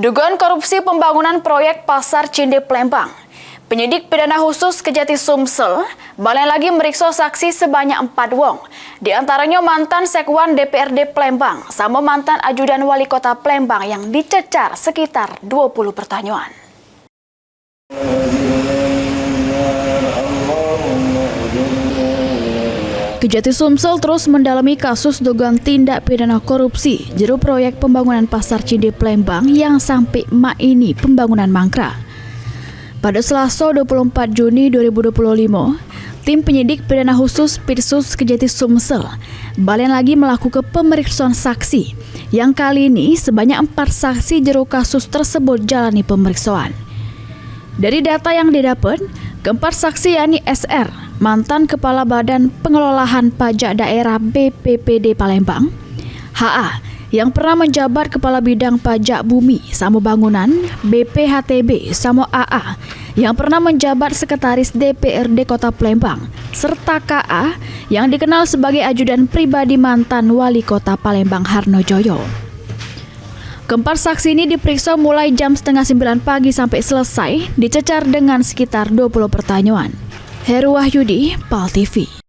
Dugaan korupsi pembangunan proyek Pasar Cinde Plembang. Penyidik pidana khusus Kejati Sumsel balik lagi meriksa saksi sebanyak 4 wong. Di antaranya mantan Sekwan DPRD Plembang sama mantan ajudan wali kota Plembang yang dicecar sekitar 20 pertanyaan. Kejati Sumsel terus mendalami kasus dugaan tindak pidana korupsi jero proyek pembangunan Pasar Cinde Plembang yang sampai ini pembangunan mangkrak. Pada Selasa 24 Juni 2025, tim penyidik pidana khusus Pitsus Kejati Sumsel balik lagi melakukan pemeriksaan saksi yang kali ini sebanyak 4 saksi jero kasus tersebut jalani pemeriksaan. Dari data yang didapat, keempat saksi yakni SR, mantan Kepala Badan Pengelolaan Pajak Daerah BPPD Palembang, HA, yang pernah menjabat Kepala Bidang Pajak Bumi sama Bangunan BPHTB sama AA, yang pernah menjabat Sekretaris DPRD Kota Palembang, serta KA yang dikenal sebagai ajudan pribadi mantan Wali Kota Palembang Harnojoyo. Keempat saksi ini diperiksa mulai jam 8:30 pagi sampai selesai, dicecar dengan sekitar 20 pertanyaan. Heru Wahyudi, PAL TV.